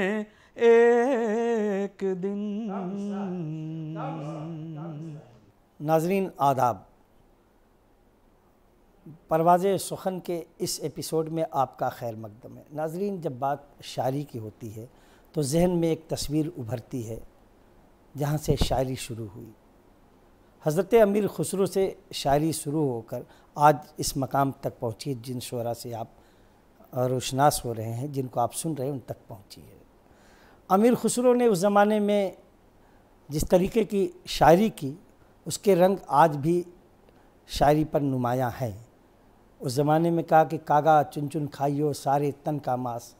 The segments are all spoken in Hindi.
एक दिन। नाजरीन आदाब, परवाज़े सुखन के इस एपिसोड में आपका खैर मकदम है। नाजरीन, जब बात शायरी की होती है तो जहन में एक तस्वीर उभरती है जहाँ से शायरी शुरू हुई। हज़रत अमीर खुसरो से शायरी शुरू होकर आज इस मकाम तक पहुँची जिन शुअरा से आप रोशनास हो रहे हैं, जिनको आप सुन रहे हैं, उन तक पहुँची है। अमीर खुसरो ने उस ज़माने में जिस तरीके की शायरी की, उसके रंग आज भी शायरी पर नुमायाँ हैं। उस ज़माने में कहा कि कागा चुन चुन खाइयो सारे तन का मांस,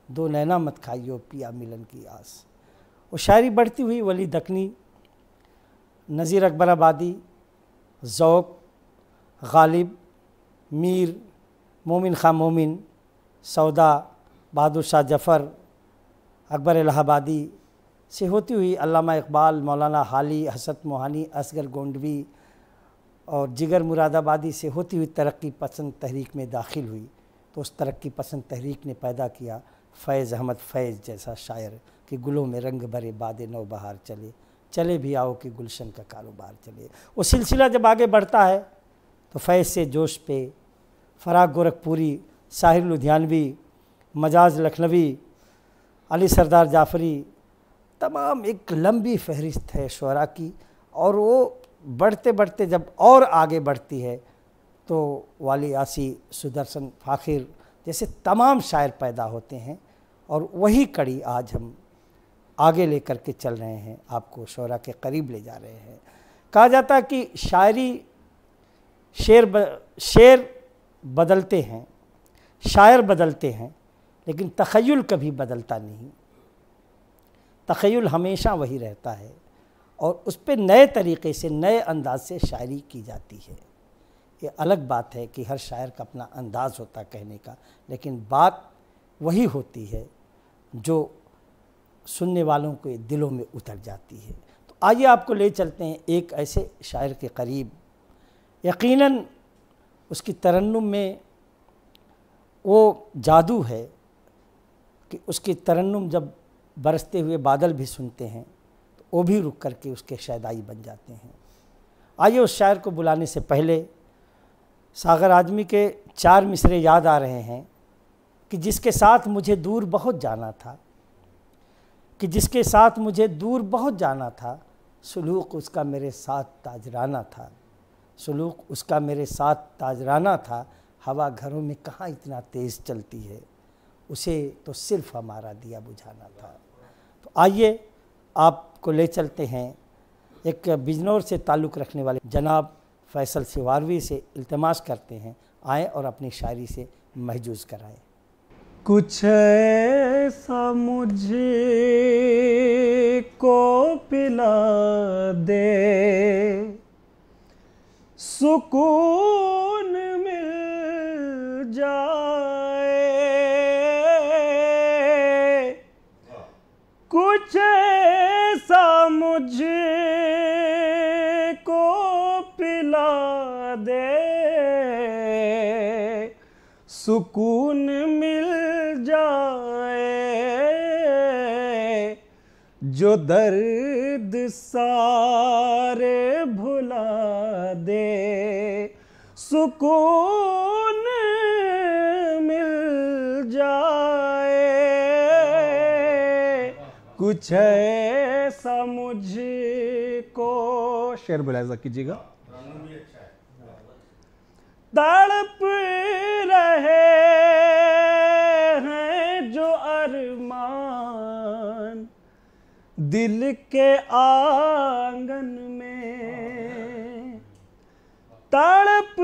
दो नैना मत खाइयो पिया मिलन की आस। वो शायरी बढ़ती हुई वली दकनी, नज़ीर अकबर आबादी, ज़ौक़, गालिब, मीर, मोमिन खां मोमिन, सौदा, बहादुर शाह जफ़र, अकबर इलाहाबादी से होती हुई अल्लामा इकबाल, मौलाना हाली, हसरत मोहानी, असगर गोंडवी और जिगर मुरादाबादी से होती हुई तरक्की पसंद तहरीक में दाखिल हुई। तो उस तरक्की पसंद तहरीक ने पैदा किया फ़ैज़ अहमद फ़ैज़ जैसा शायर कि गुलों में रंग भरे बादे नौ बहार चले, चले भी आओ कि गुलशन का कारोबार चले। वो सिलसिला जब आगे बढ़ता है तो फ़ैज़ से जोश पे फ़राग गोरखपुरी, साहिर लुधियानवी, मजाज लखनवी, अली सरदार जाफ़री, तमाम एक लंबी फहरिस्त है शुअरा की। और वो बढ़ते बढ़ते जब और आगे बढ़ती है तो वाली आसी, सुदर्शन फ़ाखिर जैसे तमाम शायर पैदा होते हैं। और वही कड़ी आज हम आगे लेकर के चल रहे हैं, आपको शुअरा के करीब ले जा रहे हैं। कहा जाता है कि शायरी शेर बदलते हैं, शायर बदलते हैं, लेकिन तख़य्युल कभी बदलता नहीं। तख़य्युल हमेशा वही रहता है और उस पर नए तरीक़े से, नए अंदाज से शायरी की जाती है। ये अलग बात है कि हर शायर का अपना अंदाज़ होता कहने का, लेकिन बात वही होती है जो सुनने वालों के दिलों में उतर जाती है। तो आइए आपको ले चलते हैं एक ऐसे शायर के करीब। यकीनन उसकी तरन्नुम में वो जादू है कि उसकी तरन्नुम जब बरसते हुए बादल भी सुनते हैं तो वो भी रुक करके उसके शैदाई बन जाते हैं। आइए उस शायर को बुलाने से पहले सागर आजमी के 4 मिसरे याद आ रहे हैं कि जिसके साथ मुझे दूर बहुत जाना था, कि जिसके साथ मुझे दूर बहुत जाना था, सुलूक उसका मेरे साथ ताजराना था, सुलूक उसका मेरे साथ ताजराना था, हवा घरों में कहाँ इतना तेज़ चलती है, उसे तो सिर्फ हमारा दिया बुझाना था। तो आइए आपको ले चलते हैं एक बिजनौर से ताल्लुक़ रखने वाले जनाब फैसल सिवारवी से। इल्तिमास करते हैं आएँ और अपनी शायरी से महजूज़ कराएँ। कुछ ऐसा मुझे को पिला दे, सुकून मिल जाए, कुछ ऐसा मुझे को पिला दे, सुकून मिल जाए, जो दर्द सारे भुला दे, सुकून मिल जाए, कुछ ऐसा मुझको। शेर बुलाजा कीजिएगा। तड़प रहे हैं जो अरमान दिल के आंगन में, तड़प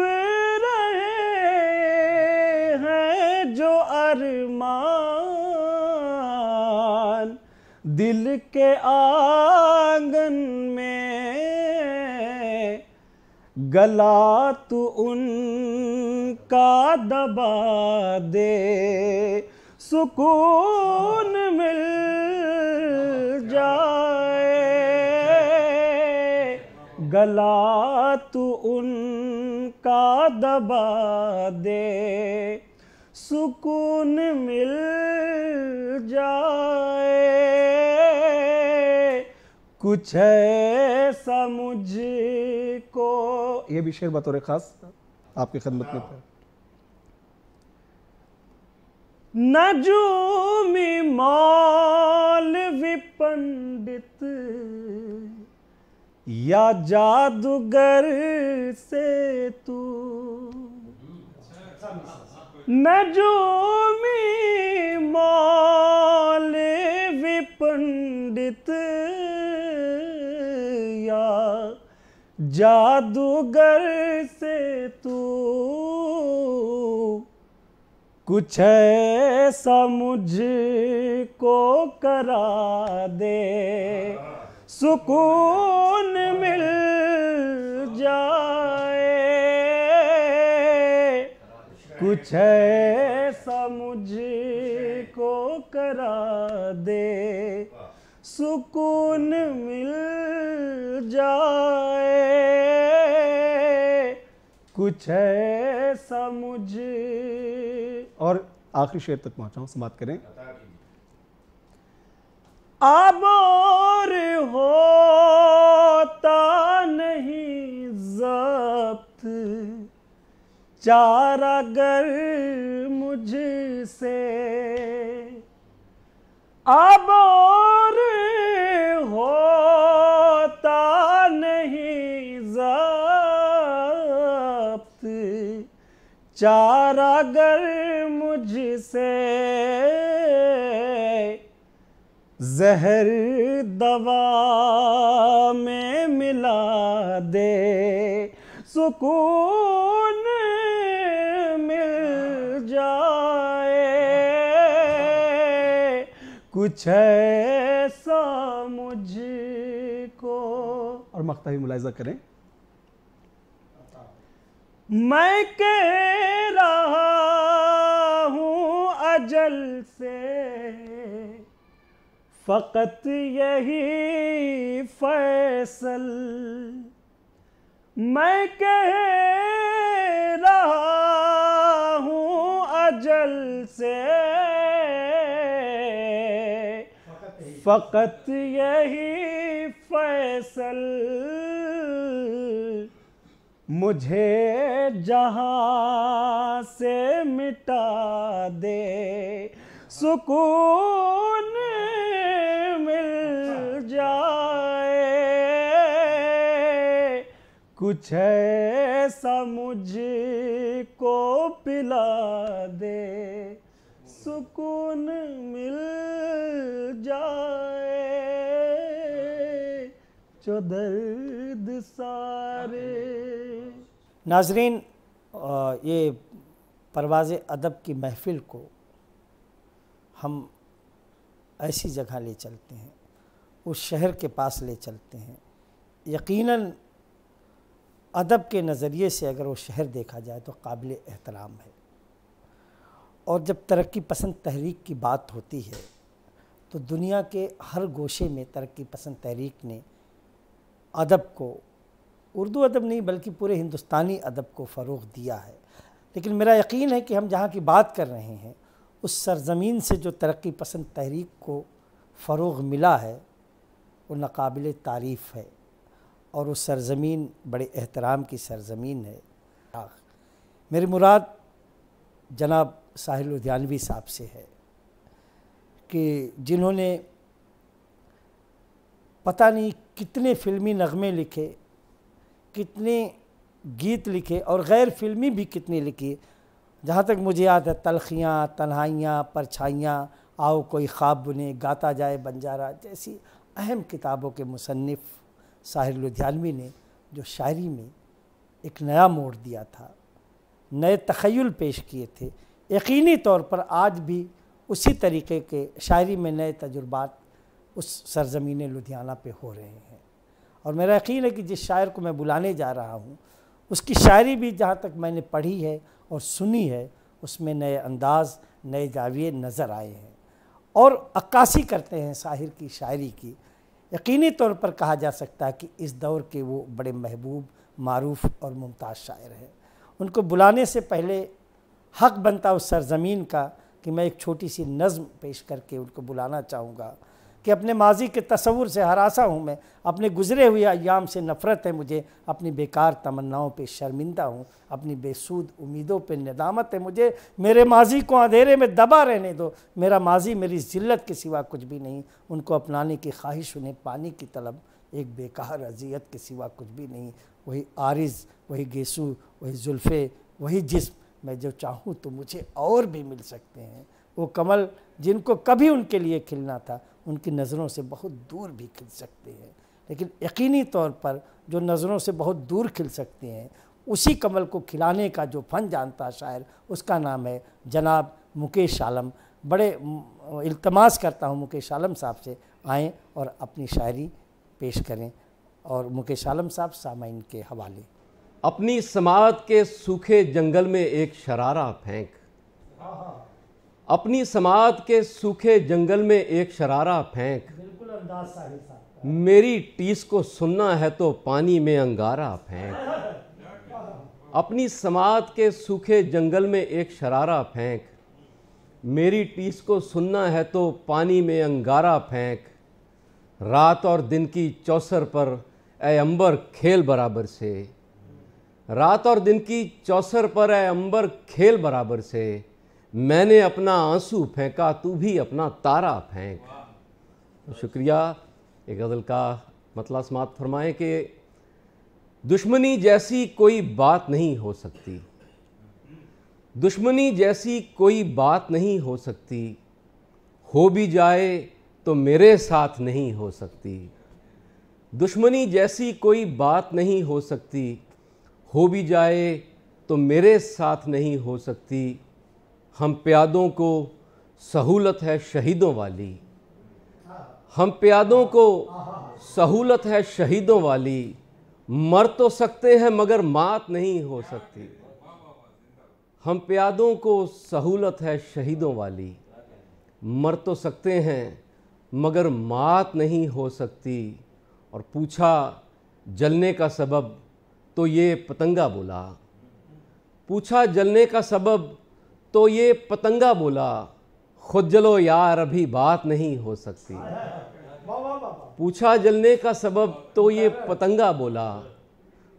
रहे हैं जो अरमान दिल के आंगन में, गला तू उनका दबा दे, सुकून मिल जाए, गला तू उनका दबा दे, सुकून मिल जाए। कुछ ऐसा मुझको, ये भी शेर बतौर खास आपकी खिदमत में था। नजूमी मौलवी पंडित या जादूगर से तू, नजूमी मौलवी पंडित या जादूगर से तू, कुछ ऐसा मुझको करा दे, सुकून मिल जाए, कुछ ऐसा मुझको करा दे, सुकून मिल जाए, कुछ ऐसा मुझे। और आखिरी शेर तक पहुंचा हूं, समाप्त करें। आबोर होता नहीं ज़ब्त चारागर मुझसे, आबोर होता नहीं ज़ब्त चारागर मुझसे, जहर दवा में मिला दे, सुकून मिल जाए, कुछ ऐसा मुझको। और मख्ता भी मुलाहिजा करें। मैं कह रहा हूँ अजल से फ़क़त यही फैसल, मैं कह रहा हूँ अजल से फ़क़त यही फैसल, मुझे जहाँ से मिटा दे, सुकून मिल जाए, कुछ ऐसा मुझको पिला दे, सुकून मिल जाए, जो दर्द सारे। नाज़रीन, ये परवाज़ अदब की महफ़िल को हम ऐसी जगह ले चलते हैं, उस शहर के पास ले चलते हैं। यकीनन अदब के नज़रिए से अगर वो शहर देखा जाए तो काबिल एहतराम है। और जब तरक्की पसंद तहरीक की बात होती है तो दुनिया के हर गोशे में तरक्की पसंद तहरीक ने अदब को, उर्दू अदब नहीं बल्कि पूरे हिंदुस्तानी अदब को फ़रोग़ दिया है। लेकिन मेरा यकीन है कि हम जहाँ की बात कर रहे हैं उस सरज़मीन से जो तरक्की पसंद तहरीक को फ़रोग़ मिला है वो नाक़ाबिल तारीफ़ है, और वो सरज़मीन बड़े एहतराम की सरज़मीन है। मेरी मुराद जनाब साहिल लुधियानवी साहब से है कि जिन्होंने पता नहीं कितने फ़िल्मी नग़मे लिखे, कितने गीत लिखे और गैर फ़िल्मी भी कितनी लिखी। जहाँ तक मुझे याद है, तलखियाँ, तन्हाइयाँ, परछाइयाँ, आओ कोई ख्वाब बुने, गाता जाए बंजारा जैसी अहम किताबों के मुसन्निफ़ साहिल लुधियानवी ने जो शायरी में एक नया मोड़ दिया था, नए तख़य्युल पेश किए थे। यकीनी तौर पर आज भी उसी तरीक़े के शायरी में नए तजुर्बात उस सरज़मीन लुधियाना पे हो रहे हैं। और मेरा यकीन है कि जिस शायर को मैं बुलाने जा रहा हूँ उसकी शायरी भी जहाँ तक मैंने पढ़ी है और सुनी है उसमें नए अंदाज़, नए जाविये नज़र आए हैं और अक्कासी करते हैं साहिर की शायरी की। यकीनी तौर पर कहा जा सकता है कि इस दौर के वो बड़े महबूब, मारूफ़ और मुमताज़ शायर हैं। उनको बुलाने से पहले हक़ बनता उस सरज़मीन का कि मैं एक छोटी सी नज़्म पेश करके उनको बुलाना चाहूँगा। कि अपने माजी के तसव्वुर से हरासा हूँ मैं, अपने गुज़रे हुए अय्याम से नफ़रत है मुझे, अपनी बेकार तमन्नाओं पे शर्मिंदा हूँ, अपनी बेसूद उम्मीदों पे निदामत है मुझे। मेरे माजी को अंधेरे में दबा रहने दो, मेरा माजी मेरी ज़िल्लत के सिवा कुछ भी नहीं, उनको अपनाने की ख्वाहिश, उन्हें पाने की तलब, एक बेकार अजियत के सिवा कुछ भी नहीं। वही आरिज़, वही गेसू, वही जुल्फ़े, वही जिस्म, मैं जो चाहूँ तो मुझे और भी मिल सकते हैं। वो कमल जिनको कभी उनके लिए खिलना था, उनकी नज़रों से बहुत दूर भी खिल सकते हैं, लेकिन यकीनी तौर पर जो नज़रों से बहुत दूर खिल सकते हैं, उसी कमल को खिलाने का जो फ़न जानता शायर, उसका नाम है जनाब मुकेश आलम। बड़े इल्तमास करता हूँ मुकेश आलम साहब से आएँ और अपनी शायरी पेश करें। और मुकेश आलम साहब सामाइन के हवाले। अपनी समात के सूखे जंगल में एक शरारा फेंक, अपनी समात के सूखे जंगल में एक शरारा फेंक, बिल्कुल अंदाज साहिब साहब। मेरी टीस को सुनना है तो पानी में अंगारा फेंक, अपनी समात के सूखे जंगल में एक शरारा फेंक, मेरी टीस को सुनना है तो पानी में अंगारा फेंक, रात और दिन की चौसर पर ए अंबर खेल बराबर से, रात और दिन की चौसर पर ए अंबर खेल बराबर से, मैंने अपना आंसू फेंका तू भी अपना तारा फेंक। तो शुक्रिया। एक गज़ल का मतलब समात फरमाएं कि दुश्मनी जैसी कोई बात नहीं हो सकती, दुश्मनी जैसी कोई बात नहीं हो सकती, हो भी जाए तो मेरे साथ नहीं हो सकती, दुश्मनी जैसी कोई बात नहीं हो सकती, हो भी जाए तो मेरे साथ नहीं हो सकती, हम प्यादों को सहूलत है शहीदों वाली, हम प्यादों को सहूलत है शहीदों वाली, मर तो सकते हैं मगर मात नहीं हो सकती, हम प्यादों को सहूलत है शहीदों वाली, मर तो सकते हैं मगर मात नहीं हो सकती। और पूछा जलने का सबब तो ये पतंगा बोला, पूछा जलने का सबब तो ये पतंगा बोला, खुद जलो यार अभी बात नहीं हो सकती, पूछा जलने का सबब तो ये पतंगा बोला,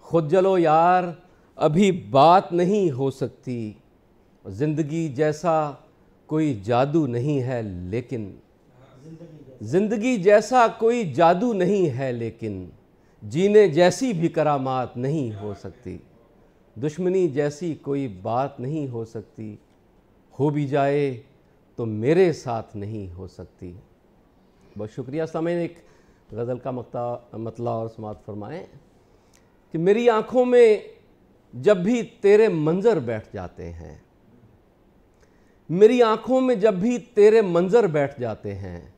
खुद जलो यार अभी बात नहीं हो सकती। ज़िंदगी जैसा कोई जादू नहीं है लेकिन, ज़िंदगी जैसा कोई जादू नहीं है लेकिन, जीने जैसी भी करामात नहीं हो सकती, दुश्मनी जैसी कोई बात नहीं हो सकती, हो भी जाए तो मेरे साथ नहीं हो सकती। बहुत शुक्रिया। सामईन, एक गज़ल का मतला और समात फरमाएं कि मेरी आँखों में जब भी तेरे मंज़र बैठ जाते हैं, मेरी आँखों में जब भी तेरे मंज़र बैठ जाते हैं,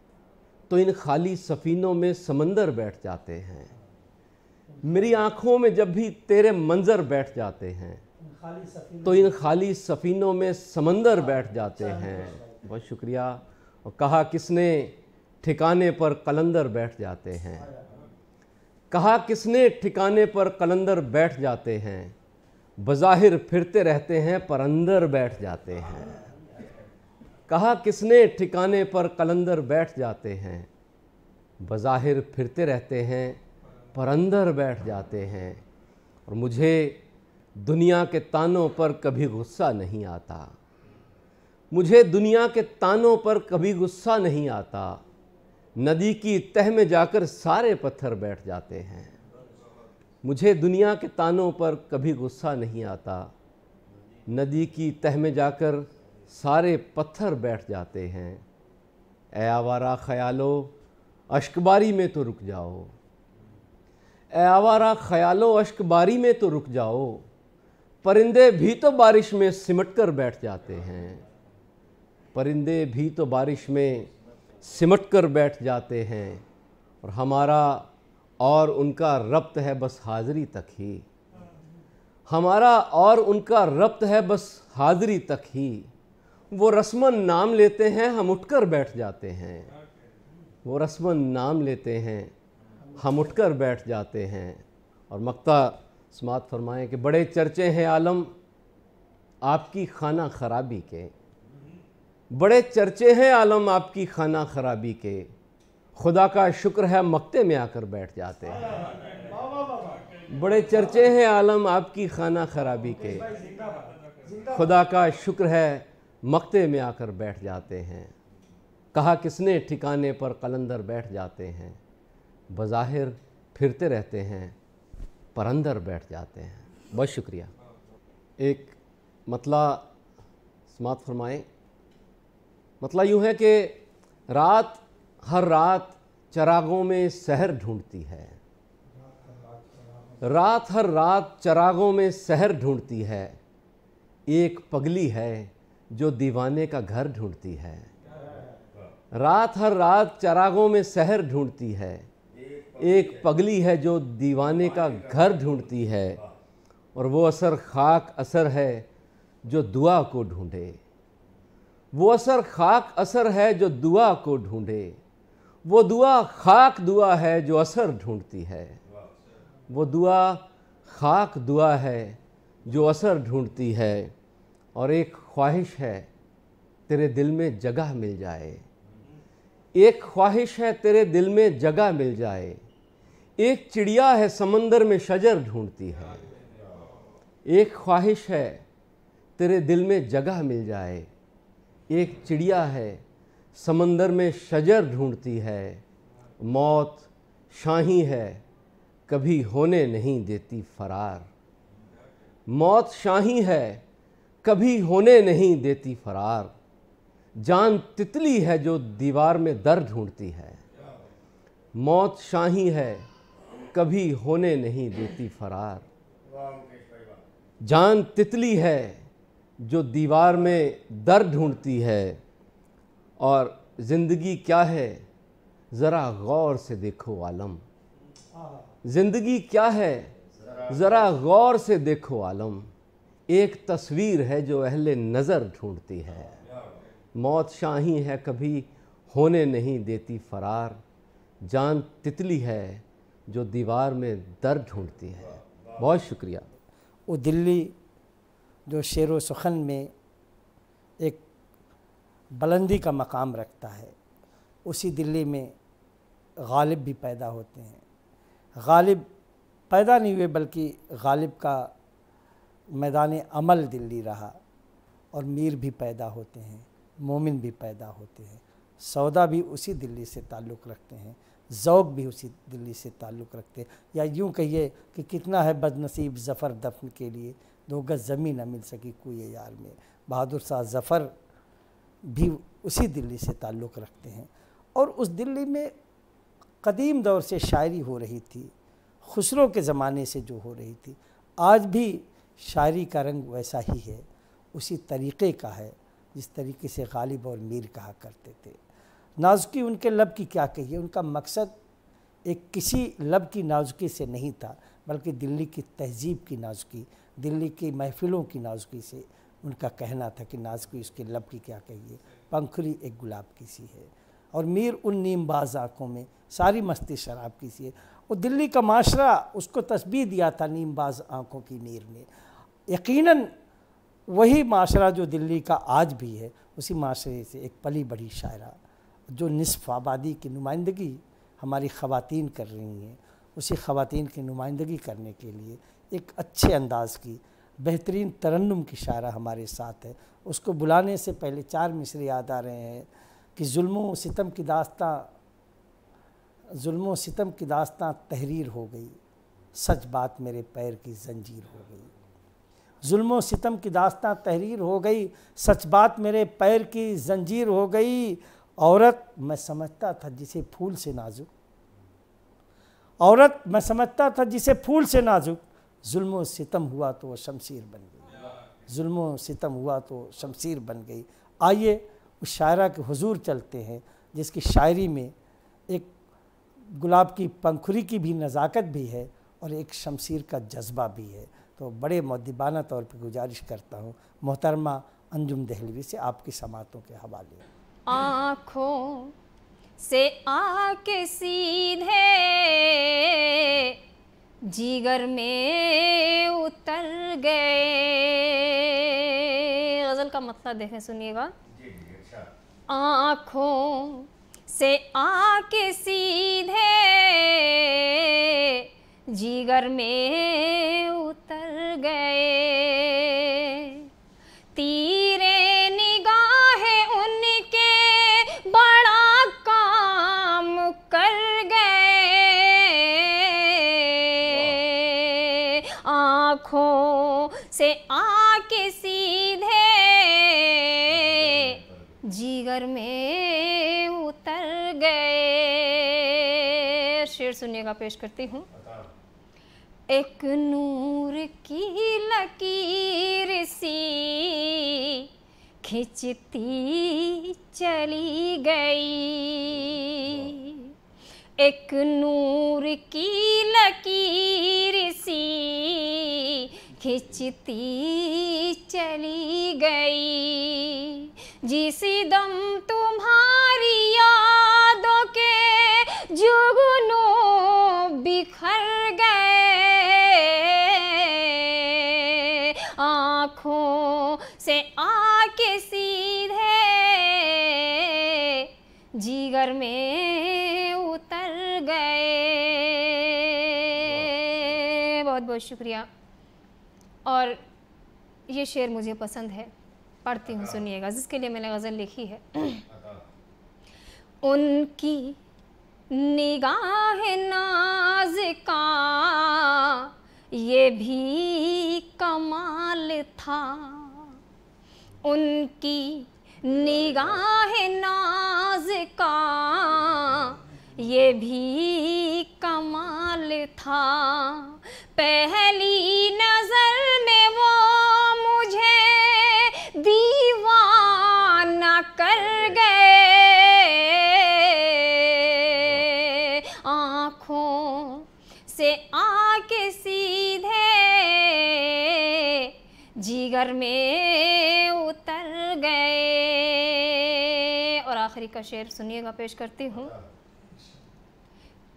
तो इन खाली सफ़ीनों में समंदर बैठ जाते हैं, मेरी आँखों में जब भी तेरे मंज़र बैठ जाते हैं, तो इन खाली सफ़ीनों में समंदर बैठ जाते हैं। बहुत शुक्रिया। और कहा किसने ठिकाने पर कलंदर बैठ जाते हैं, कहा किसने ठिकाने पर कलंदर बैठ जाते हैं, बज़ाहिर फिरते रहते हैं पर अंदर बैठ जाते हैं, कहा किसने ठिकाने पर कलंदर बैठ जाते हैं, बज़ाहिर फिरते रहते हैं पर अंदर बैठ जाते हैं। और मुझे दुनिया के तानों पर कभी गुस्सा नहीं आता, मुझे दुनिया के तानों पर कभी गुस्सा नहीं आता, नदी की तह में जाकर सारे पत्थर बैठ जाते हैं, मुझे दुनिया के तानों पर कभी गुस्सा नहीं आता, नदी की तह में जाकर सारे पत्थर बैठ जाते हैं। ए आवारा ख्यालो अश्कबारी में तो रुक जाओ, ए आवारा ख्यालो अश्कबारी में तो रुक जाओ, परिंदे भी तो बारिश में सिमट कर बैठ जाते हैं, परिंदे भी तो बारिश में सिमट कर बैठ जाते हैं। और हमारा और उनका रब्त है बस हाज़िरी तक ही, हमारा और उनका रब्त है बस हाज़िरी तक ही, वो रस्मन नाम लेते हैं हम उठकर बैठ जाते हैं, वो रस्मन नाम लेते हैं हम उठकर बैठ जाते हैं। और मक्ता समात फरमाएं कि बड़े चर्चे हैं आलम आपकी खाना खराबी के, बड़े चर्चे हैं आलम आपकी खाना खराबी के, खुदा का शुक्र है मक्ते में आकर बैठ जाते हैं। बड़े चर्चे हैं आलम आपकी खाना खराबी के, खुदा का शुक्र है मक्ते में आकर बैठ जाते हैं। कहा किसने ठिकाने पर कलंदर बैठ जाते हैं, बज़ाहिर फिरते रहते हैं पर अंदर बैठ जाते हैं। बहुत शुक्रिया। एक मतला समात फरमाएँ। मतला यूँ है कि रात हर रात चरागों में सहर ढूंढती है, रात हर रात चरागों में सहर ढूंढती है। एक पगली है जो दीवाने का घर ढूंढती है। रात हर रात चरागों में सहर ढूंढती है, एक पगली है जो दीवाने का घर ढूंढती है। और वो असर खाक असर है जो दुआ को ढूंढे, वो असर खाक असर है जो दुआ को ढूंढे। वो दुआ खाक दुआ है जो असर ढूंढती है, वो दुआ खाक दुआ है जो असर ढूंढती है। और एक ख्वाहिश है तेरे दिल में जगह मिल जाए, एक ख्वाहिश है तेरे दिल में जगह मिल जाए। एक चिड़िया है समंदर में शजर ढूंढती है, एक ख्वाहिश है तेरे दिल में जगह मिल जाए। एक चिड़िया है समंदर में शजर ढूंढती है। मौत शाही है कभी होने नहीं देती फरार, मौत शाही है कभी होने नहीं देती फरार। जान तितली है जो दीवार में दर ढूंढती है, मौत शाही है कभी होने नहीं देती फरार। जान तितली है जो दीवार में दर ढूंढती है। और ज़िंदगी क्या है ज़रा गौर से देखो आलम, ज़िंदगी क्या है ज़रा गौर से देखो आलम। एक तस्वीर है जो अहले नज़र ढूंढती है, मौत शाही है कभी होने नहीं देती फरार। जान तितली है जो दीवार में दर ढूंढती है। बहुत शुक्रिया। वो दिल्ली जो शेर व सुखन में एक बुलंदी का मकाम रखता है, उसी दिल्ली में गालिब भी पैदा होते हैं। गालिब पैदा नहीं हुए बल्कि गालिब का मैदान अमल दिल्ली रहा। और मीर भी पैदा होते हैं, मोमिन भी पैदा होते हैं, सौदा भी उसी दिल्ली से ताल्लुक़ रखते हैं, ज़ौक़ भी उसी दिल्ली से ताल्लुक़ रखते हैं। या यूँ कहिए कि कितना है बदनसीब ज़फ़र दफन के लिए, 2 गज़ ज़मीन न मिल सकी कुए यार में। बहादुर शाह ज़फ़र भी उसी दिल्ली से ताल्लुक़ रखते हैं। और उस दिल्ली में कदीम दौर से शायरी हो रही थी, खुसरो के ज़माने से जो हो रही थी। आज भी शायरी का रंग वैसा ही है, उसी तरीक़े का है जिस तरीके से गालिब और मीर कहा करते थे। नाजुकी उनके लब की क्या कहिए, उनका मकसद एक किसी लब की नाजुकी से नहीं था, बल्कि दिल्ली की तहजीब की नाजुकी, दिल्ली की महफ़िलों की नाजुकी से उनका कहना था कि नाजुकी उसके लब की क्या कहिए, पंखुड़ी एक गुलाब की सी है। और मीर उन नीमबाज आँखों में सारी मस्ती शराब की सी है। वो दिल्ली का माशरा उसको तस्बीह दिया था नीमबाज आँखों की नीर ने। यकीनन वही माशरा जो दिल्ली का आज भी है, उसी माशरे से एक पली बड़ी शायरा जो निस्फ़ आबादी की नुमाइंदगी हमारी ख़वातीन कर रही हैं, उसी ख़वातीन की नुमाइंदगी करने के लिए एक अच्छे अंदाज़ की बेहतरीन तरन्नुम की शायरा हमारे साथ है। उसको बुलाने से पहले 4 मिसरे याद आ रहे हैं कि जुल्मों सितम की दास्तां तहरीर हो गई, सच बात मेरे पैर की जंजीर हो गई। जुल्मों सितम की दास्तां तहरीर हो गई, सच बात मेरे पैर की जंजीर हो गई। औरत मैं समझता था जिसे फूल से नाजुक, औरत मैं समझता था जिसे फूल से नाजुक, जुल्मों सितम हुआ तो वो शमशीर बन गई, जुल्मों सितम हुआ तो शमशीर बन गई। आइए उस शायरा के हुजूर चलते हैं जिसकी शायरी में एक गुलाब की पंखुड़ी की भी नज़ाकत भी है और एक शमशीर का जज्बा भी है। तो बड़े मुअद्दिबाना तौर पर गुजारिश करता हूँ मोहतरमा अंजुम दहलवी से आपकी समातों के हवाले। आँखों से आके सीधे जिगर में उतर गए। गज़ल का मतलब देखें, सुनिएगा। आँखों से आके सीधे जिगर में उतर गए। तीरे निगाहें उनके बड़ा काम कर गए। आँखों से आके सीधे जिगर में उतर गए। शेर सुनिएगा, पेश करती हूँ। एक नूर की लकीर सी खिंचती चली गई। एक नूर की लकीर सी खिंचती चली गई। जिस दम तुम्हारी यादों के जुगनू बिखर गए। आँखों से आके सीधे जिगर में उतर गए। बहुत बहुत शुक्रिया। और ये शेर मुझे पसंद है, पढ़ती हूँ, सुनिएगा, जिसके लिए मैंने गज़ल लिखी है। उनकी निगाह नाज का ये भी कमाल था। उनकी निगाह नाज का ये भी कमाल था। पहली नजर में वो मुझे दीवाना कर गए। आँखों से आके सीधे जिगर में उतर गए। और आखिरी का शेर सुनिएगा, पेश करती हूँ।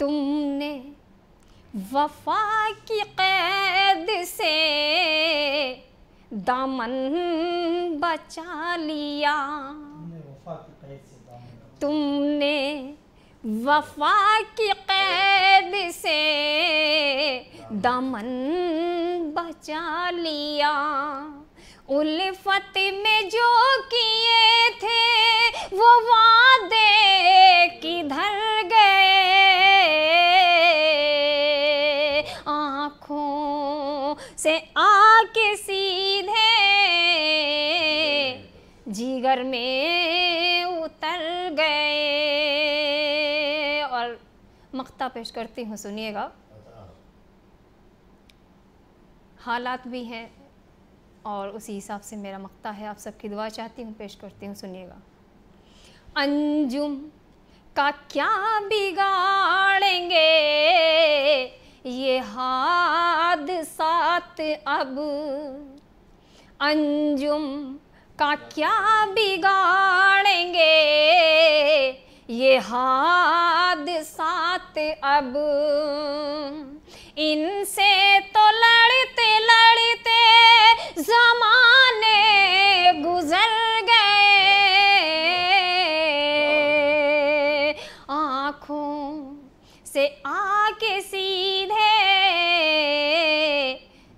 तुमने वफा की कैद से दामन बचा लिया। तुमने वफा की कैद से दामन बचा लिया। उल्फत में जो किए थे वो वादे किधर गए। आँखों से आके सीधे जिगर में उतर गए। और मक्ता पेश करती हूँ, सुनिएगा। हालात भी हैं और उसी हिसाब से मेरा मक्ता है। आप सबकी दुआ चाहती हूँ, पेश करती हूँ, सुनिएगा। अंजुम का क्या बिगाड़ेंगे ये हादसात अब। अंजुम का क्या बिगाड़ेंगे ये हादसात अब। इनसे तो लड़ते लड़ते ज़माने गुजर गए। आँखों से आके सीधे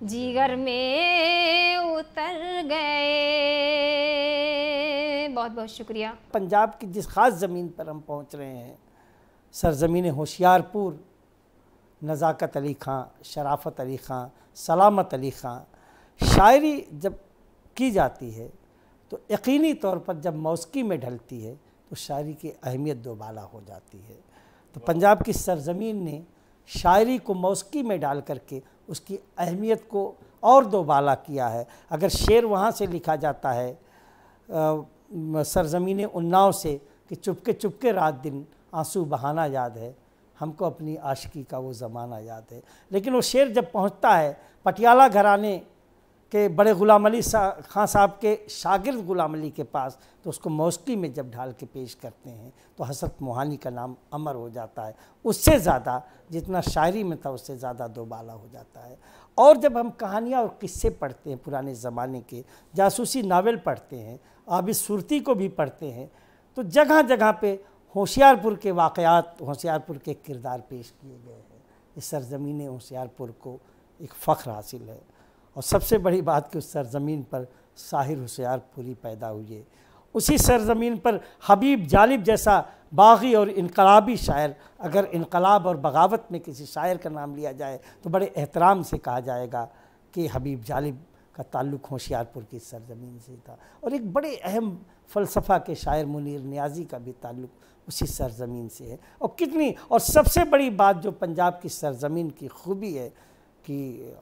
जिगर में उतर गए। बहुत बहुत शुक्रिया। पंजाब की जिस ख़ास ज़मीन पर हम पहुँच रहे हैं, सरज़मीन होशियारपुर, नज़ाकत अली ख़ां, शराफत अली ख़ां, सलामत अली ख़ां, शायरी जब की जाती है तो यकीनी तौर पर जब मौसीकी में ढलती है तो शायरी की अहमियत दोबाला हो जाती है। तो पंजाब की सरज़मीन ने शायरी को मौसीकी में डाल करके उसकी अहमियत को और दोबाला किया है। अगर शेर वहाँ से लिखा जाता है सरज़मीन उन्नाव से कि चुपके चुपके रात दिन आंसू बहाना याद है, हमको अपनी आशिकी का वो ज़माना याद है। लेकिन वो शेर जब पहुंचता है पटियाला घराने के बड़े ग़ुलाम अली ख़ां साहब के शागिर्द ग़ुलाम अली के पास, तो उसको मौसीकी में जब ढाल के पेश करते हैं तो हसरत मोहानी का नाम अमर हो जाता है। उससे ज़्यादा जितना शायरी में था उससे ज़्यादा दोबाला हो जाता है। और जब हम कहानियाँ और किस्से पढ़ते हैं पुराने ज़माने के, जासूसी नावल पढ़ते हैं, आबिद सुरती को भी पढ़ते हैं, तो जगह जगह पे होशियारपुर के वाक़यात, होशियारपुर के किरदार पेश किए गए हैं। इस सरज़मीन होशियारपुर को एक फ़ख्र हासिल है और सबसे बड़ी बात कि उस सरज़मीन पर साहिर होशियारपुरी पैदा हुए। उसी सरज़मीन पर हबीब जालिब जैसा बागी और इनकलाबी शायर, अगर इनकलाब और बगावत में किसी शायर का नाम लिया जाए तो बड़े एहतराम से कहा जाएगा कि हबीब जालिब का ताल्लुक़ होशियारपुर की सरज़मीन से था। और एक बड़े अहम फ़लसफ़ा के शायर मुनीर नियाज़ी का भी ताल्लुक़ उसी सरज़मीन से है। और कितनी, और सबसे बड़ी बात जो पंजाब की सरज़मीन की खूबी है कि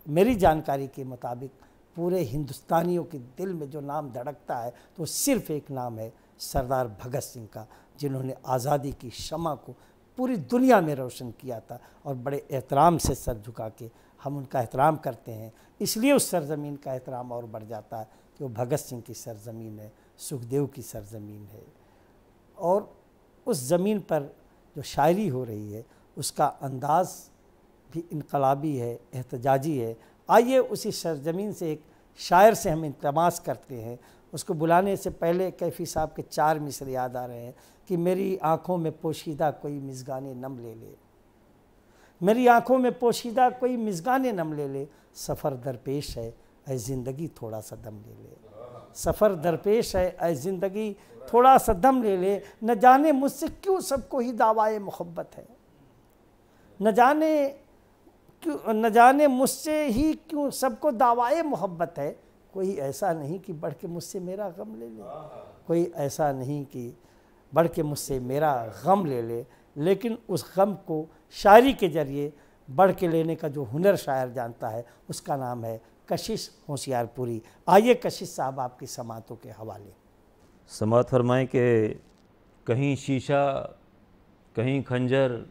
मेरी जानकारी के मुताबिक पूरे हिंदुस्तानियों के दिल में जो नाम धड़कता है तो सिर्फ़ एक नाम है, सरदार भगत सिंह का, जिन्होंने आज़ादी की शमा को पूरी दुनिया में रोशन किया था। और बड़े एहतराम से सर झुका के हम उनका एहतराम करते हैं। इसलिए उस सरज़मीन का एहतराम और बढ़ जाता है कि वो भगत सिंह की सरज़मीन है, सुखदेव की सरज़मीन है। और उस ज़मीन पर जो शायरी हो रही है उसका अंदाज़ भी इनकलाबी है, एहतजाजी है। आइए उसी सरज़मीन से एक शायर से हम इल्तमास करते हैं। उसको बुलाने से पहले कैफ़ी साहब के 4 मिसरे याद आ रहे हैं कि मेरी आँखों में पोशीदा कोई मिज़गाने नम ले ले, मेरी आँखों में पोशीदा कोई मिज़गाने नम ले ले, सफ़र दरपेश है ऐ ज़िंदगी थोड़ा सा दम ले ले, सफ़र दरपेश है ऐ ज़िंदगी थोड़ा सा दम ले ले, न जाने मुझसे क्यों सबको ही दावाए मोहब्बत है, न जाने मुझसे ही क्यों सबको दावाए मोहब्बत है, कोई ऐसा नहीं कि बढ़ के मुझसे मेरा गम ले ले, कोई ऐसा नहीं कि बढ़ के मुझसे मेरा गम ले ले। लेकिन उस गम को शायरी के ज़रिए बढ़ के लेने का जो हुनर शायर जानता है उसका नाम है कशिश होशियारपुरी। आइए कशिश साहब आपकी समातों के हवाले। समात फरमाएं कि कहीं शीशा, कहीं खंजर,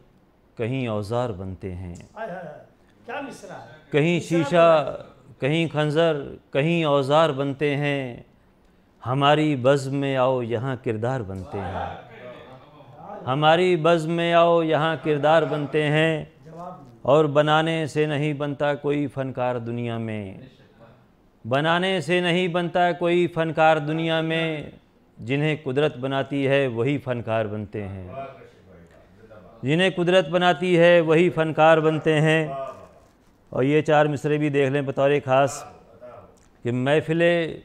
कहीं औजार बनते हैं। क्या मिसरा है? कहीं शीशा, कहीं खंजर, कहीं औजार बनते हैं, हमारी बज़्म में आओ यहाँ किरदार बनते हैं, हमारी बज़्म में आओ यहाँ किरदार बनते हैं। और बनाने से नहीं बनता कोई फ़नकार दुनिया में, बनाने से नहीं बनता कोई फ़नकार दुनिया में, जिन्हें कुदरत बनाती है वही फ़नकार बनते हैं, जिन्हें कुदरत बनाती है वही फ़नकार बनते हैं। और ये 4 मिसरे भी देख लें बतौर ख़ास कि महफ़िले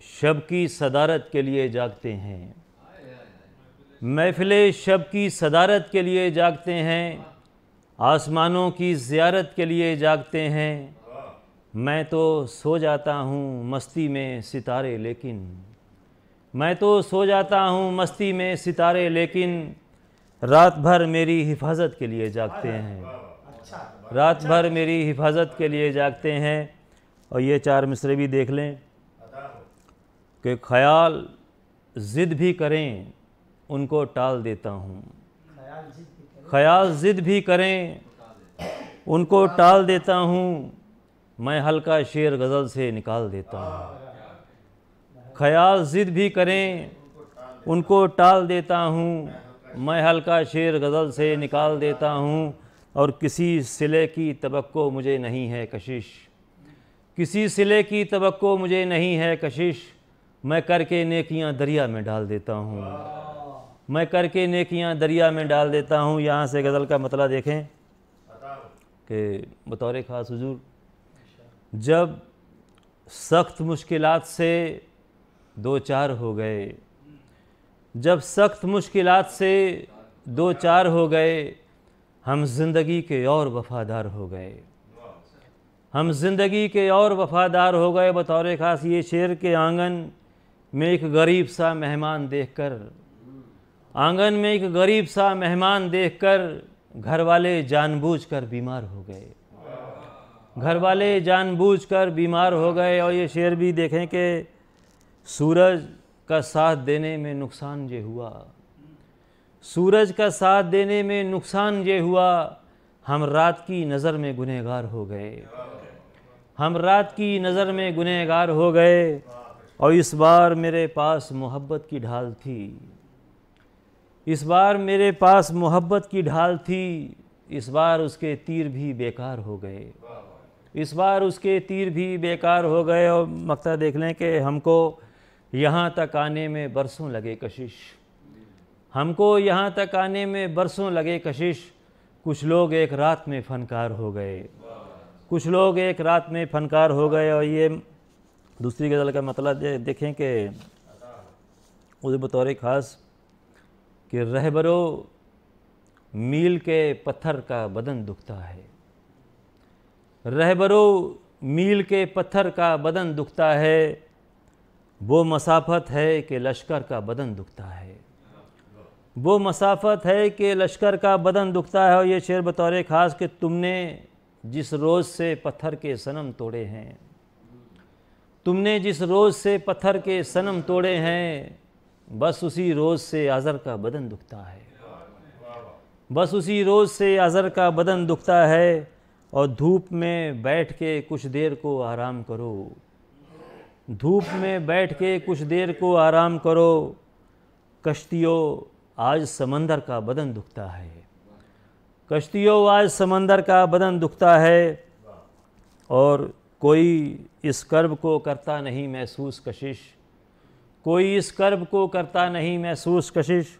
शब की सदारत के लिए जागते हैं, महफ़िले शब की सदारत के लिए जागते हैं, आसमानों की ज़ियारत के लिए जागते हैं। मैं तो सो जाता हूँ मस्ती में सितारे लेकिन, मैं तो सो जाता हूँ मस्ती में सितारे लेकिन, रात भर मेरी हिफाजत के लिए जागते हैं, रात भर मेरी हिफाजत के लिए जागते हैं। और ये 4 मिसरे भी देख लें कि ख़याल ज़िद भी करें उनको टाल देता हूँ, ख़याल ज़िद भी करें उनको टाल देता हूँ, मैं हल्का शेर गज़ल से निकाल देता हूँ, ख़याल ज़िद भी करें उनको टाल देता हूँ, मैं हल्का शेर गज़ल से निकाल देता हूँ। और किसी सिले की तवक्को मुझे नहीं है कशिश, किसी सिले की तवक्को मुझे नहीं है कशिश, मैं करके नेकियां दरिया में डाल देता हूँ, मैं करके नेकियां दरिया में डाल देता हूँ। यहाँ से गज़ल का मतलब देखें कि बतौर ख़ास हुजूर, जब सख्त मुश्किलात से 2-4 हो गए, जब सख्त मुश्किलात से 2-4 हो गए, हम ज़िंदगी के और वफ़ादार हो गए, हम ज़िंदगी के और वफ़ादार हो गए। बतौर ख़ास ये शेर के आंगन में एक गरीब सा मेहमान देखकर, आंगन में एक गरीब सा मेहमान देखकर घर वाले जानबूझकर बीमार हो गए, घर वाले जानबूझकर बीमार हो गए। और ये शेर भी देखें कि सूरज का साथ देने में नुकसान ये हुआ, सूरज का साथ देने में नुकसान ये हुआ, हम रात की नज़र में गुनहगार हो गए, हम रात की नज़र में गुनहगार हो गए। और इस बार मेरे पास मोहब्बत की ढाल थी, इस बार मेरे पास मोहब्बत की ढाल थी, इस बार उसके तीर भी बेकार हो गए, इस बार उसके तीर भी बेकार हो गए। और मकता देख लें कि हमको यहाँ तक आने में बरसों लगे कशिश, हमको यहाँ तक आने में बरसों लगे कशिश, कुछ लोग एक रात में फनकार हो गए, कुछ लोग एक रात में फनकार हो गए। और ये दूसरी गज़ल का मतलब देखें कि उस बतौर ख़ास कि रहबरो मील के पत्थर का बदन दुखता है, रहबरो मील के पत्थर का बदन दुखता है, वो मसाफत है कि लश्कर का बदन दुखता है, वो मसाफत है कि लश्कर का बदन दुखता है। और ये शेर बतौर ख़ास कि तुमने जिस रोज़ से पत्थर के सनम तोड़े हैं, तुमने जिस रोज़ से पत्थर के सनम तोड़े हैं, बस उसी रोज़ से आज़र का बदन दुखता है, बस उसी रोज़ से आज़र का बदन दुखता है। और धूप में बैठ के कुछ देर को आराम करो, धूप में बैठ के कुछ देर को आराम करो, कश्तियों आज समंदर का बदन दुखता है, कश्तियों आज समंदर का बदन दुखता है। और कोई इस कर्ब को करता नहीं महसूस कशिश, कोई इस कर्ब को करता नहीं महसूस कशिश,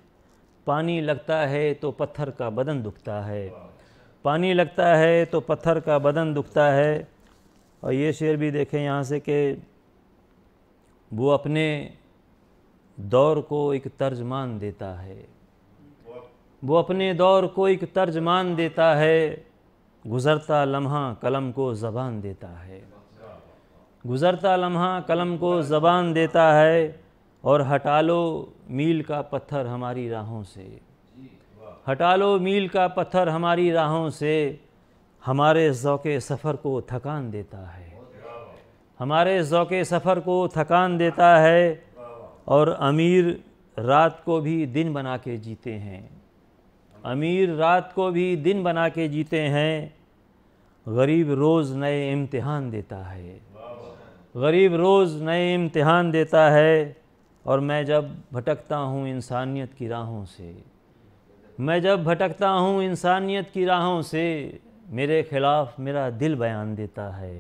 पानी लगता है तो पत्थर का बदन दुखता है, पानी लगता है तो पत्थर का बदन दुखता है। और ये शेर भी देखें यहाँ से कि वो अपने दौर को एक तर्जमान देता है, वो अपने दौर को एक तर्जमान देता है, गुज़रता लम्हा कलम को ज़बान देता है, गुज़रता लम्हा कलम को ज़बान देता है। और हटा लो मील का पत्थर हमारी राहों से, हटा लो मील का पत्थर हमारी राहों से, हमारे ज़ौक़े सफ़र को थकान देता है, हमारे ज़ौक़े सफ़र को थकान देता है। और अमीर रात को भी दिन बना के जीते हैं, अमीर रात को भी दिन बना के जीते हैं, गरीब रोज़ नए इम्तिहान देता है, गरीब रोज़ नए इम्तिहान देता है। और मैं जब भटकता हूँ इंसानियत की राहों से, मैं जब भटकता हूँ इंसानियत की राहों से, मेरे ख़िलाफ़ मेरा दिल बयान देता है,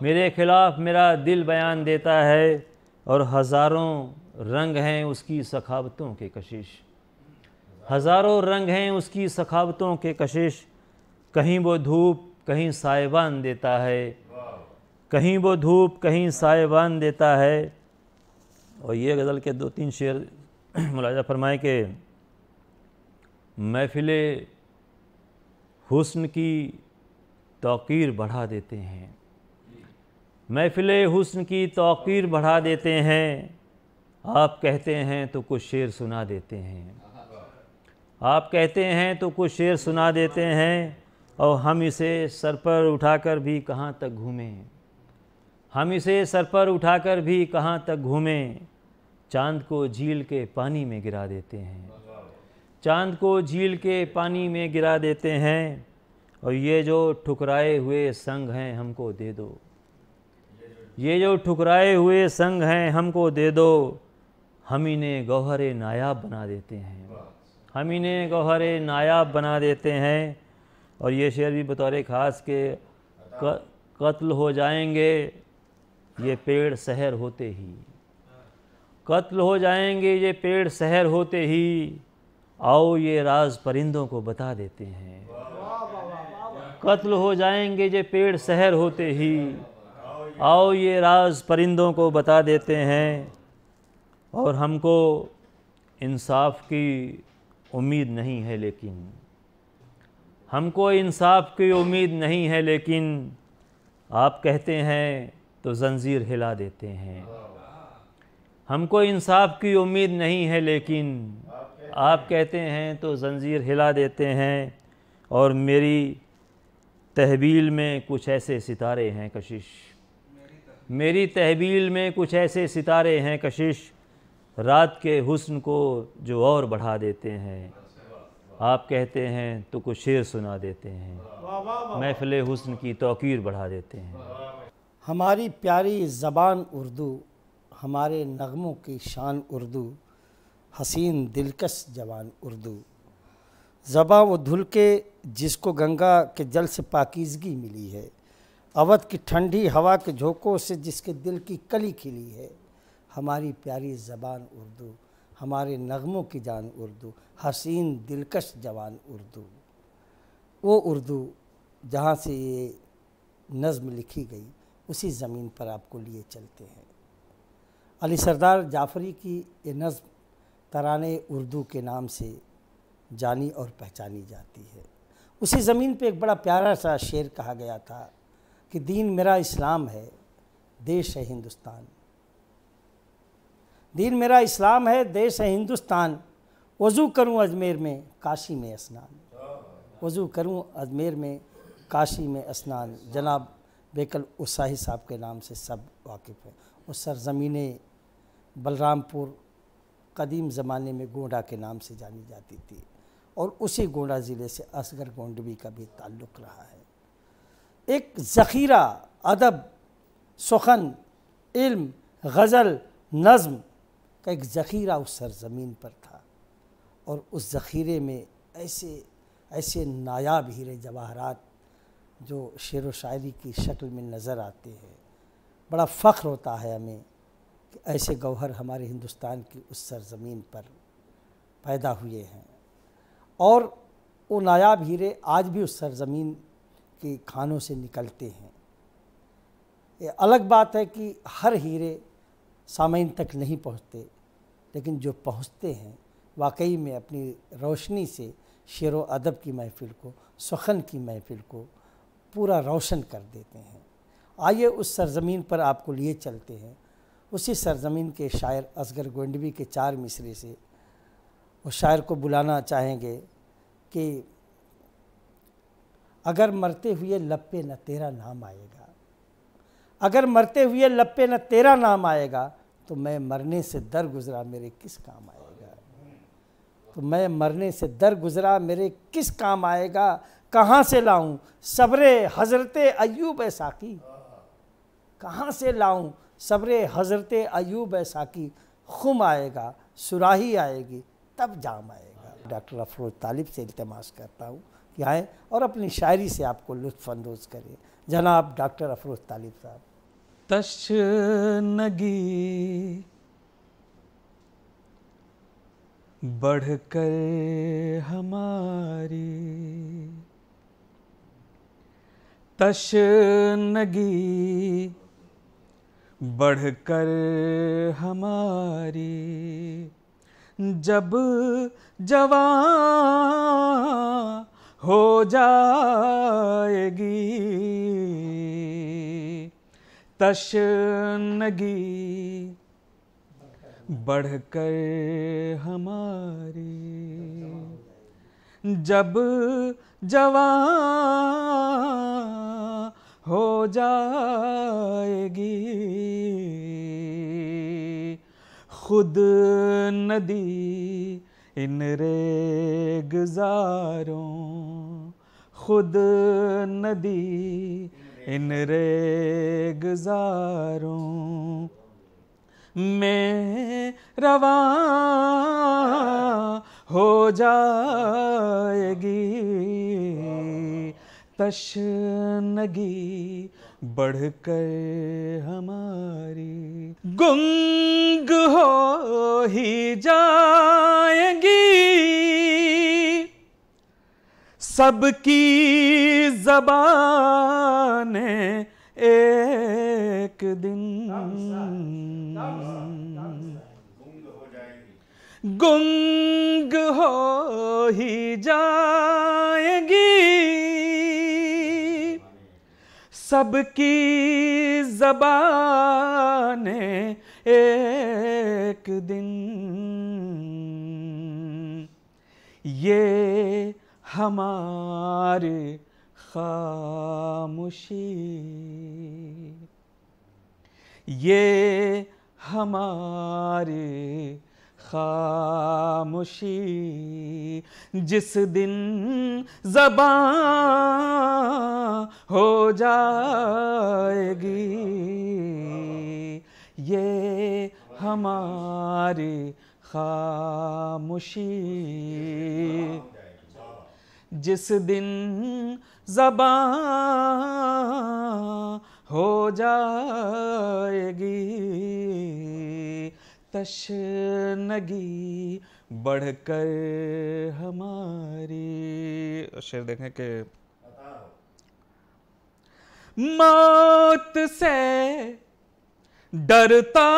मेरे ख़िलाफ़ मेरा दिल बयान देता है। और हज़ारों रंग हैं उसकी सखावतों के कशिश, हज़ारों रंग हैं उसकी सखावतों के कशिश, कहीं वो धूप कहीं सायबान देता है, कहीं वो धूप कहीं सायबान देता है। और ये गज़ल के 2-3 शेर मुलाजा फरमाए कि महफ़िले हुस्न की तौक़ीर बढ़ा देते हैं, महफ़िले हुस्न की तौक़ीर बढ़ा देते हैं, आप कहते हैं तो कुछ शेर सुना देते हैं, आप कहते हैं तो कुछ शेर सुना देते हैं। और हम इसे सर पर उठाकर भी कहाँ तक घूमें, हम इसे सर पर उठाकर भी कहाँ तक घूमें, चाँद को झील के पानी में गिरा देते हैं, चाँद को झील के पानी में गिरा देते हैं। और ये जो ठुकराए हुए संग हैं हमको दे दो, ये जो ठुकराए हुए संग हैं हमको दे दो, हम इन्हें गौहरे नायाब बना देते हैं, हम इन्हें गौहरे नायाब बना देते हैं। और ये शेर भी बतौर ख़ास के कत्ल हो जाएंगे ये पेड़ सहर होते ही, कत्ल हो जाएंगे ये पेड़ सहर होते ही, आओ ये राज परिंदों को बता देते हैं, कत्ल हो जाएंगे ये पेड़ सहर होते ही, आओ ये राज परिंदों को बता देते हैं। और हमको इंसाफ की उम्मीद नहीं है लेकिन, हमको इंसाफ की उम्मीद नहीं है लेकिन, आप कहते हैं तो जंजीर हिला देते हैं, हमको इंसाफ की उम्मीद नहीं है लेकिन, आप कहते हैं तो जंजीर हिला देते हैं। और मेरी तहवील में कुछ ऐसे सितारे हैं कशिश, मेरी तहवील में कुछ ऐसे सितारे हैं कशिश, रात के हुस्न को जो और बढ़ा देते हैं, आप कहते हैं तो कुछ शेर सुना देते हैं, महफ़िले हुस्न की तौक़ीर बढ़ा देते हैं। हमारी प्यारी ज़बान उर्दू, हमारे नगमों की शान उर्दू, हसीन दिलकश जवान उर्दू, ज़बां वो धुल के जिसको गंगा के जल से पाकीज़गी मिली है, अवध की ठंडी हवा के झोंकों से जिसके दिल की कली खिली है, हमारी प्यारी ज़बान उर्दू, हमारे नगमों की जान उर्दू, हसीन दिलकश जवान उर्दू। वो उर्दू जहाँ से ये नज़्म लिखी गई उसी ज़मीन पर आपको लिए चलते हैं। अली सरदार जाफ़री की ये नज़्म तराने उर्दू के नाम से जानी और पहचानी जाती है। उसी ज़मीन पे एक बड़ा प्यारा सा शेर कहा गया था कि दीन मेरा इस्लाम है, देश है हिंदुस्तान। दीन मेरा इस्लाम है, देश है हिंदुस्तान। वज़ू करूँ अजमेर में, काशी में स्नान। वज़ू करूँ अजमेर में, काशी में स्नान। जनाब बेकल उसाही साहब के नाम से सब वाकिफ़ है। उस सरज़मीने बलरामपुर कदीम ज़माने में गोंडा के नाम से जानी जाती थी और उसी गोंडा ज़िले से असगर गोंडवी का भी ताल्लुक़ रहा है। एक ज़ख़ीरा अदब, सुखन, इल्म, गज़ल, नज़्म का एक ज़ख़ीरा उस सरज़मीन पर था और उस ज़ख़ीरे में ऐसे ऐसे नायाब हीरे जवाहरात जो शेर व शायरी की शक्ल में नज़र आते हैं। बड़ा फ़ख्र होता है हमें कि ऐसे गौहर हमारे हिंदुस्तान की उस सरज़मीन पर पैदा हुए हैं और वो नायाब हीरे आज भी उस सरज़मीन की खानों से निकलते हैं। ये अलग बात है कि हर हीरे सामईन तक नहीं पहुँचते, लेकिन जो पहुँचते हैं वाकई में अपनी रोशनी से शेर व अदब की महफ़िल को, सुखन की महफ़िल को पूरा रोशन कर देते हैं। आइए उस सरज़मीन पर आपको लिए चलते हैं। उसी सरज़मीन के शायर असगर गोंडवी के 4 मिसरे से उस शायर को बुलाना चाहेंगे कि अगर मरते हुए लब पे न तेरा नाम आएगा, अगर मरते हुए लब पे न तेरा नाम आएगा तो मैं मरने से दर गुज़रा मेरे किस काम आएगा। तो मैं मरने से दर गुज़रा मेरे किस काम आएगा। कहाँ से लाऊं सब्रे हज़रते अय्यूब साकी, कहाँ से लाऊं सब्रे हज़रते अय्यूब साकी। खुम आएगा, सुराही आएगी, तब जाम आएगा। डॉक्टर अफरोज़ तालिब से इल्तिमास करता हूँ कि आएँ और अपनी शायरी से आपको लुत्फ़ अंदोज़ करें। जनाब डॉक्टर अफरोज़ तालिब साहब। तशनगी बढ़कर हमारी, तशनगी बढ़कर हमारी, जब जवां हो जाएगी। तशनगी बढ़कर हमारी, जब जवां हो जाएगी। खुद नदी इन रेगज़ारों, खुद नदी इन रेगज़ारों में रवां हो जाएगी। तशनगी बढ़कर हमारी, गुंग हो ही जाएंगी सबकी ज़बानें एक दिन। गुंग हो ही जाएंगी सबकी ज़बानें एक दिन। ये हमारे खामोशी, ये हमारे खामोशी जिस दिन ज़बां हो जाएगी। ये हमारी खामोशी जिस दिन ज़बां हो जाएगी। तशनगी बढ़कर हमारी। शेर देखें कि मौत से डरता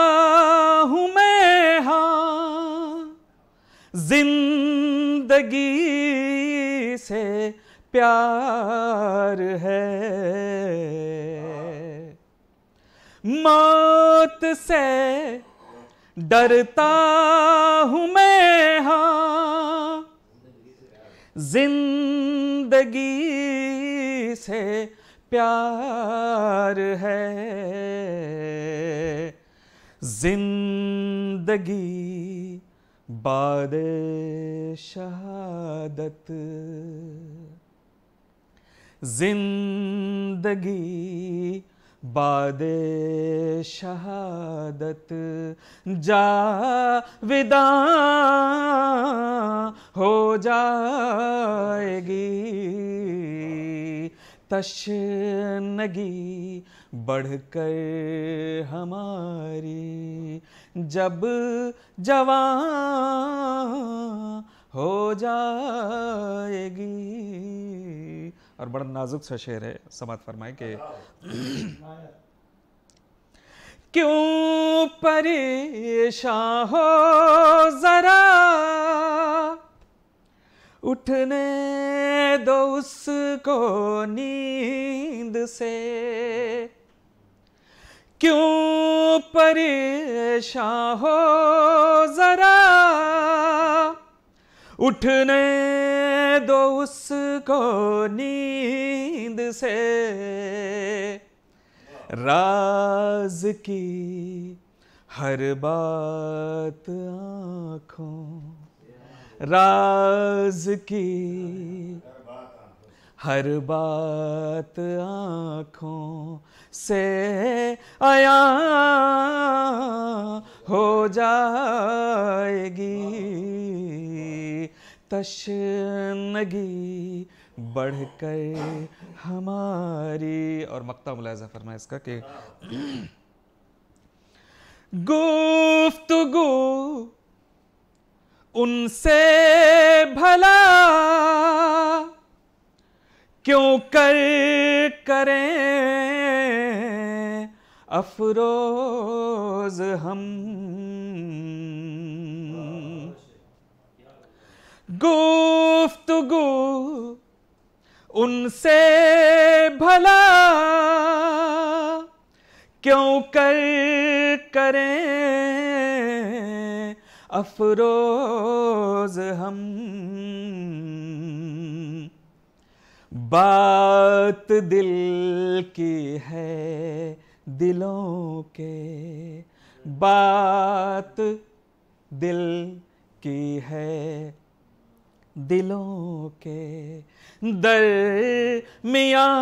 हूं मैं, हाँ जिंदगी से प्यार है। मौत से डरता हूं मैं, हाँ जिंदगी से प्यार है। जिंदगी बादे शहादत, जिंदगी बादे शहादत जाविदा हो जाएगी। तशनगी बढ़कर हमारी जब जवान हो जाएगी। और बड़ा नाजुक सा शेर है, समात फरमाए कि क्यों परेशान हो जरा, उठने दो उसको नींद से। क्यों परेशान हो जरा, उठने दो उसको नींद से। राज की हर बात आँखों, राज की हर बात आँखों से आया हो जाएगी। तशनगी बढ़कर हमारी। और मक्ता मुलाज़ा फरमाए इसका कि गुफ्तगू उनसे भला क्यों करें अफरोज हम। गुफ्तगू उनसे भला क्यों करें अफरोज हम। बात दिल की है दिलों के, बात दिल की है दिलों के दरमियाँ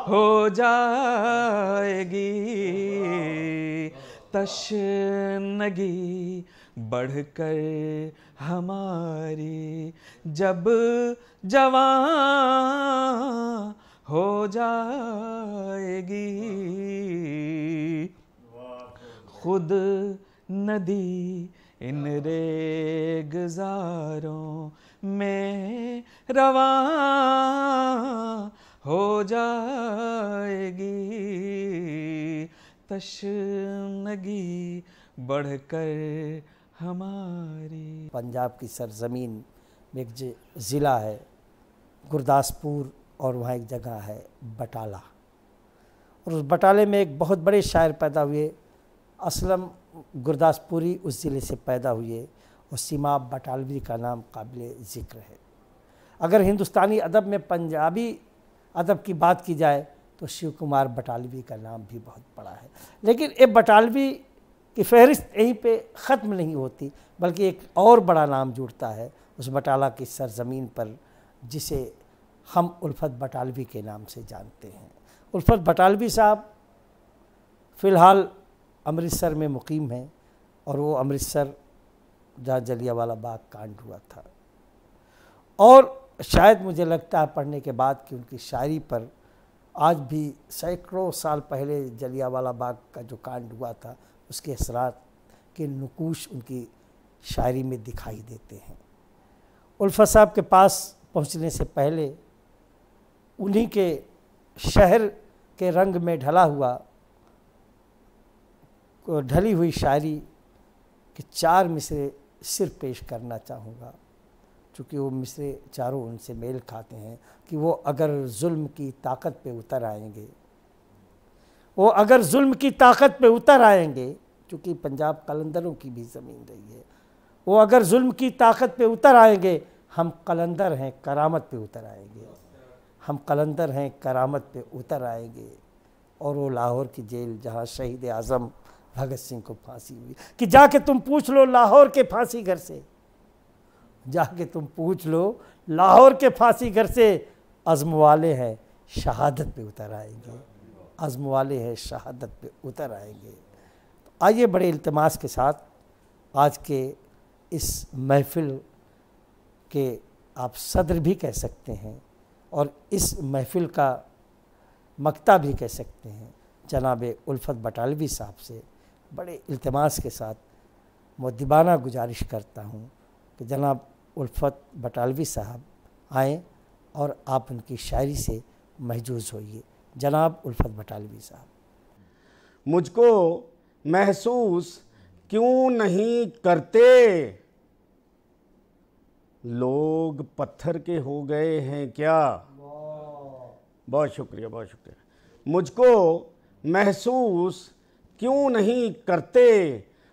हो जाएगी। तशनगी बढ़कर हमारी जब जवान हो जाएगी। खुद नदी इन रेगज़ारों में रवां हो जाएगी। तशनगी बढ़कर हमारी। पंजाब की सरजमीन में एक ज़िला है गुरदासपुर, और वहाँ एक जगह है बटाला, और उस बटाले में एक बहुत बड़े शायर पैदा हुए। असलम गुरदासपुरी उस ज़िले से पैदा हुए, और सीमा बटालवी का नाम काबिल ज़िक्र है। अगर हिंदुस्तानी अदब में पंजाबी अदब की बात की जाए तो शिव कुमार बटालवी का नाम भी बहुत बड़ा है। लेकिन ये बटालवी की फहरिस्त यहीं पे ख़त्म नहीं होती, बल्कि एक और बड़ा नाम जुड़ता है उस बटाला की सरज़मीन पर, जिसे हम उल्फत बटालवी के नाम से जानते हैं। उल्फत बटालवी साहब फ़िलहाल अमृतसर में मुकीम हैं, और वो अमृतसर जहाँ जलियांवाला बाग कांड हुआ था। और शायद मुझे लगता है पढ़ने के बाद कि उनकी शायरी पर आज भी सैकड़ों साल पहले जलियांवाला बाग का जो कांड हुआ था उसके असरात के नुकूश उनकी शायरी में दिखाई देते हैं। उल्फत साहब के पास पहुंचने से पहले उन्हीं के शहर के रंग में ढली हुई शायरी के 4 मिसरे सिर्फ पेश करना चाहूँगा, चूँकि वो मिसरे चारों उनसे मेल खाते हैं कि वो अगर जुल्म की ताकत पे उतर आएंगे, वो अगर जुल्म की ताकत पे उतर आएंगे, चूँकि पंजाब कलंदरों की भी ज़मीन रही है, वो अगर जुल्म की ताकत पे उतर आएंगे, हम कलंदर हैं करामत पे उतर आएंगे, हम कलंदर हैं करामत पे उतर आएंगे। और वो लाहौर की जेल जहाँ शहीद आज़म भगत सिंह को फांसी हुई, कि जाके तुम पूछ लो लाहौर के फांसी घर से, जाके तुम पूछ लो लाहौर के फांसी घर से, अज़्म वाले हैं शहादत पे उतर आएंगे, अज़्म वाले हैं शहादत पे उतर आएंगे। तो आइए बड़े इल्तिमास के साथ आज के इस महफ़िल के आप सदर भी कह सकते हैं और इस महफ़िल का मक्ता भी कह सकते हैं, जनाब उल्फत बटालवी साहब से बड़े इल्तिमास के साथ मुद्दिबाना गुजारिश करता हूँ कि जनाब उल्फत बटालवी साहब आएँ और आप उनकी शायरी से महजूज़ होइए। जनाब उल्फत बटालवी साहब। मुझको महसूस क्यों नहीं करते, लोग पत्थर के हो गए हैं क्या। बहुत शुक्रिया, बहुत शुक्रिया। मुझको महसूस क्यों नहीं करते,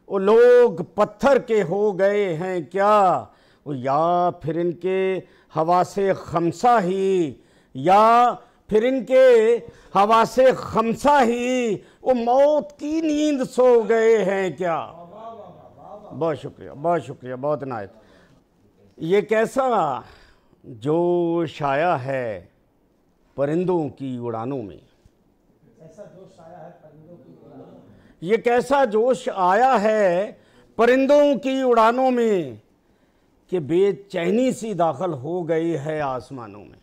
वो लोग पत्थर के हो गए हैं क्या, या फिर इनके हवासे खमसा ही, या फिर इनके हवासे खमसा ही वो मौत की नींद सो गए हैं क्या। बहुत शुक्रिया, बहुत शुक्रिया, बहुत इनायत। ये कैसा जोश आया है परिंदों की उड़ानों में, ये कैसा जोश आया है परिंदों की उड़ानों में, कि बेचैनी सी दाखिल हो गई है आसमानों में।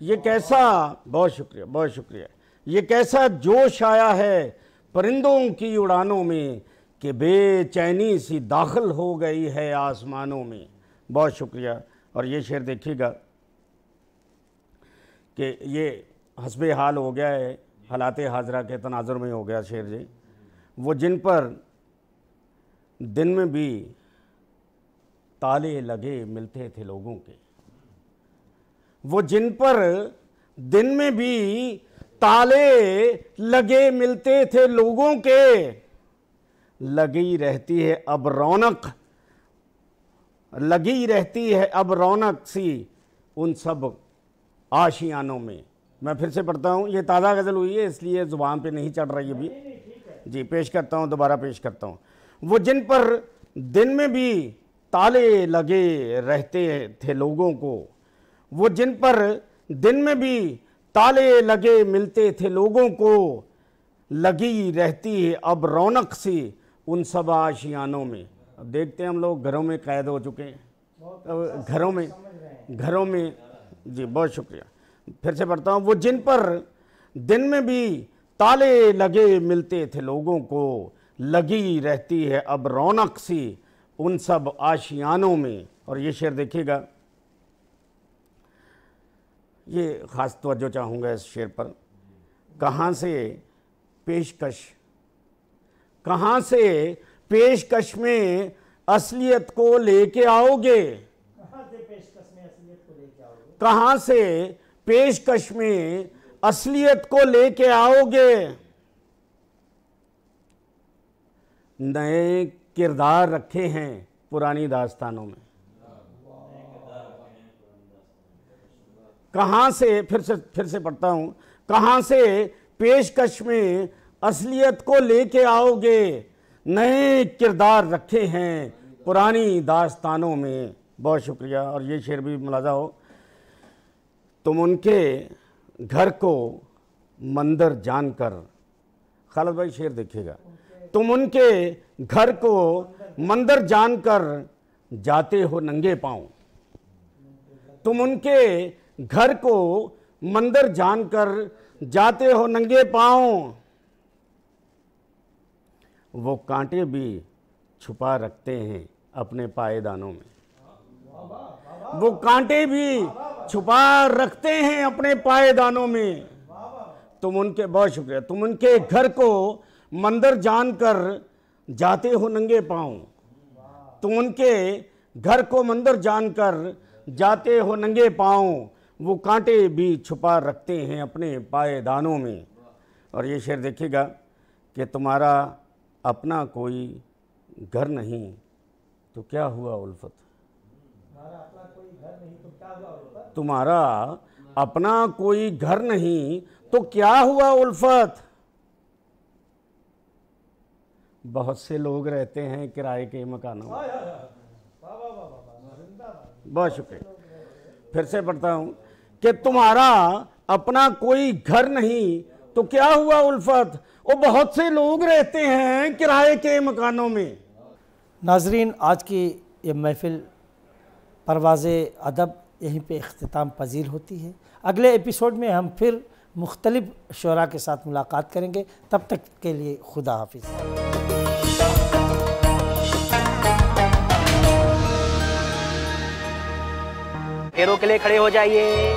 ये कैसा, बहुत शुक्रिया, बहुत शुक्रिया, ये कैसा जोश आया है परिंदों की उड़ानों में, कि बेचैनी सी दाखिल हो गई है आसमानों में। बहुत शुक्रिया। और ये शेर देखिएगा कि ये हस्बे हाल हो गया है, हालात हाजरा के तनाजुर में हो गया शेर जी। वो जिन पर दिन में भी ताले लगे मिलते थे लोगों के, वो जिन पर दिन में भी ताले लगे मिलते थे लोगों के, लगी रहती है अब रौनक, लगी रहती है अब रौनक सी उन सब आशियानों में। मैं फिर से पढ़ता हूँ, ये ताज़ा गज़ल हुई है इसलिए ज़ुबान पे नहीं चढ़ रही अभी जी, पेश करता हूँ, दोबारा पेश करता हूँ। वो जिन पर दिन में भी ताले लगे रहते थे लोगों को, वो जिन पर दिन में भी ताले लगे मिलते थे लोगों को, लगी रहती है अब रौनक सी उन सब आशियानों में। अब देखते हैं हम लोग घरों में कैद हो चुके हैं, घरों में जी। बहुत शुक्रिया। फिर से पढ़ता हूँ। वो जिन पर दिन में भी ताले लगे मिलते थे लोगों को, लगी रहती है अब रौनक सी उन सब आशियानों में। और ये शेर देखिएगा, ये ख़ास तवज्जो चाहूँगा इस शेर पर। कहाँ से पेशकश में असलियत को लेके आओगे, कहाँ से पेशकश में असलियत को लेके आओगे, नए किरदार रखे हैं पुरानी दास्तानों में। कहाँ से, फिर से पढ़ता हूँ, कहाँ से पेशकश में असलियत को लेके आओगे, नए किरदार रखे हैं पुरानी दास्तानों में। बहुत शुक्रिया। और ये शेर भी मुलाजा हो, तुम उनके घर को मंदिर जानकर, खालिद भाई शेर देखिएगा, तुम उनके घर को मंदिर जानकर जाते हो नंगे पांव, तुम उनके घर को मंदिर जानकर जाते हो नंगे पाँव, वो कांटे भी छुपा रखते हैं अपने पायदानों में। वो कांटे भी छुपा रखते हैं अपने पायदानों में। तुम उनके, बहुत शुक्रिया, तुम उनके घर को मंदिर जानकर जाते हो नंगे पाँव। तुम उनके घर को मंदिर जानकर जाते हो नंगे पाँव, वो कांटे भी छुपा रखते हैं अपने पायदानों में। और ये शेर देखिएगा कि तुम्हारा अपना कोई घर नहीं तो क्या हुआ उल्फत। तुम्हारा अपना कोई घर नहीं तो क्या हुआ उल्फत। बहुत से लोग रहते हैं किराए के मकानों में। बहुत शुक्रिया। फिर से पढ़ता हूं कि तुम्हारा अपना कोई घर नहीं तो क्या हुआ उल्फत, वो बहुत से लोग रहते हैं किराए के मकानों में। नाजरीन, आज की ये महफिल परवाज़े अदब यहीं पे इख्तिताम पजीर होती है। अगले एपिसोड में हम फिर मुख्तलिफ शुरा के साथ मुलाकात करेंगे। तब तक के लिए खुदा हाफिज़। फेरों के लिए खड़े हो जाइए।